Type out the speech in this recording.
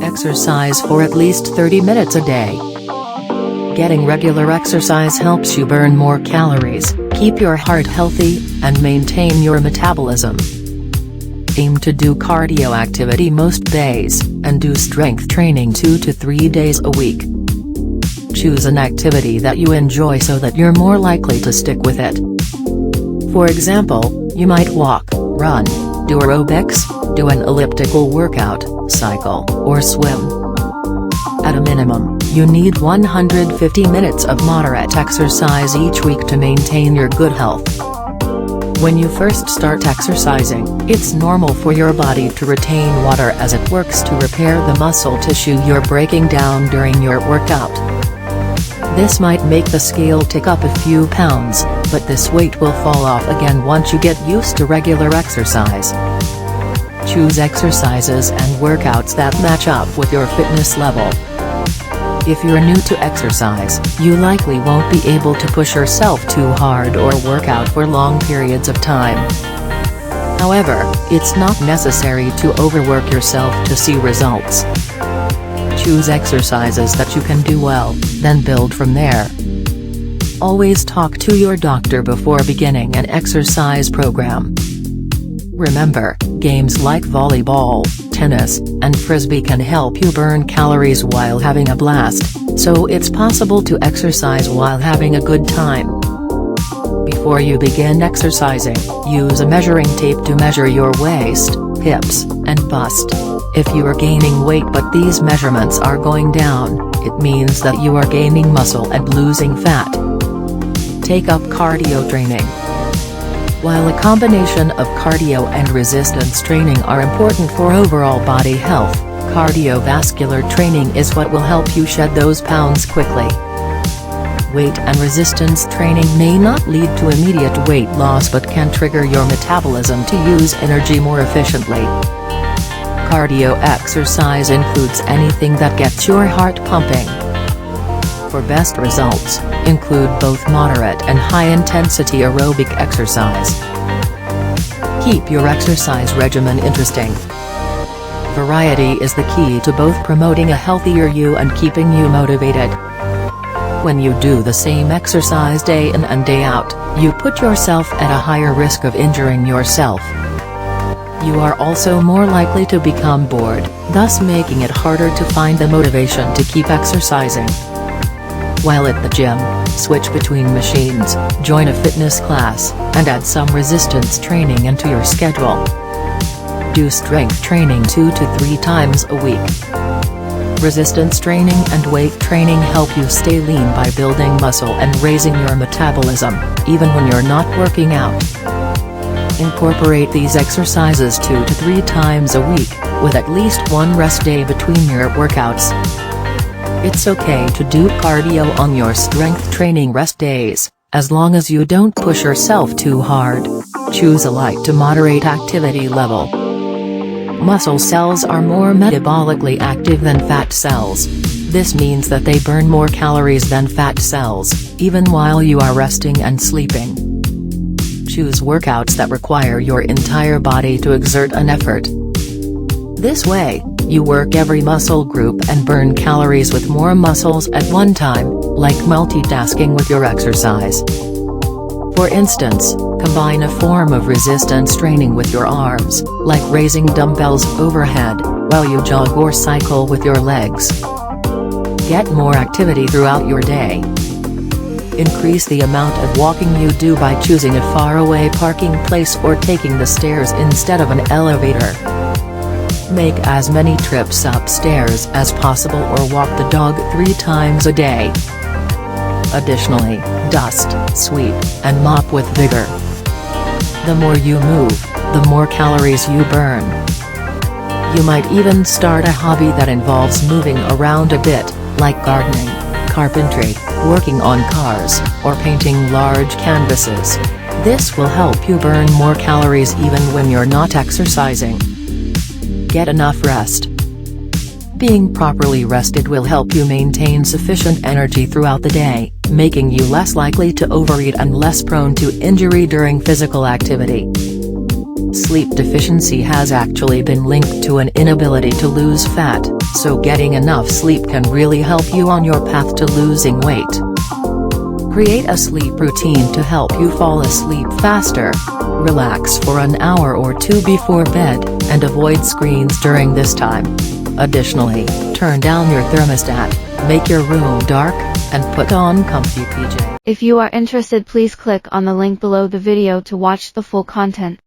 Exercise for at least 30 minutes a day. Getting regular exercise helps you burn more calories, keep your heart healthy, and maintain your metabolism. Aim to do cardio activity most days, and do strength training 2 to 3 days a week. Choose an activity that you enjoy so that you're more likely to stick with it. For example, you might walk, run, do aerobics, do an elliptical workout, cycle, or swim. At a minimum, you need 150 minutes of moderate exercise each week to maintain your good health. When you first start exercising, it's normal for your body to retain water as it works to repair the muscle tissue you're breaking down during your workout. This might make the scale tick up a few pounds, but this weight will fall off again once you get used to regular exercise. Choose exercises and workouts that match up with your fitness level. If you're new to exercise, you likely won't be able to push yourself too hard or work out for long periods of time. However, it's not necessary to overwork yourself to see results. Choose exercises that you can do well, then build from there. Always talk to your doctor before beginning an exercise program. Remember, games like volleyball, tennis, and frisbee can help you burn calories while having a blast, so it's possible to exercise while having a good time. Before you begin exercising, use a measuring tape to measure your waist, hips, and bust. If you are gaining weight but these measurements are going down, it means that you are gaining muscle and losing fat. Take up cardio training. While a combination of cardio and resistance training are important for overall body health, cardiovascular training is what will help you shed those pounds quickly. Weight and resistance training may not lead to immediate weight loss but can trigger your metabolism to use energy more efficiently. Cardio exercise includes anything that gets your heart pumping. For best results, include both moderate and high-intensity aerobic exercise. Keep your exercise regimen interesting. Variety is the key to both promoting a healthier you and keeping you motivated. When you do the same exercise day in and day out, you put yourself at a higher risk of injuring yourself. You are also more likely to become bored, thus making it harder to find the motivation to keep exercising. While at the gym, switch between machines, join a fitness class, and add some resistance training into your schedule. Do strength training 2 to 3 times a week. Resistance training and weight training help you stay lean by building muscle and raising your metabolism, even when you're not working out. Incorporate these exercises 2 to 3 times a week, with at least one rest day between your workouts. It's okay to do cardio on your strength training rest days, as long as you don't push yourself too hard. Choose a light to moderate activity level. Muscle cells are more metabolically active than fat cells. This means that they burn more calories than fat cells, even while you are resting and sleeping. Choose workouts that require your entire body to exert an effort. This way, you work every muscle group and burn calories with more muscles at one time, like multitasking with your exercise. For instance, combine a form of resistance training with your arms, like raising dumbbells overhead, while you jog or cycle with your legs. Get more activity throughout your day. Increase the amount of walking you do by choosing a faraway parking place or taking the stairs instead of an elevator. Make as many trips upstairs as possible or walk the dog 3 times a day. Additionally, dust, sweep, and mop with vigor. The more you move, the more calories you burn. You might even start a hobby that involves moving around a bit, like gardening, carpentry, working on cars, or painting large canvases. This will help you burn more calories even when you're not exercising. Get enough rest. Being properly rested will help you maintain sufficient energy throughout the day, making you less likely to overeat and less prone to injury during physical activity. Sleep deficiency has actually been linked to an inability to lose fat, so getting enough sleep can really help you on your path to losing weight. Create a sleep routine to help you fall asleep faster. Relax for an hour or two before bed, and avoid screens during this time. Additionally, turn down your thermostat, make your room dark, and put on comfy PJ. If you are interested, please click on the link below the video to watch the full content.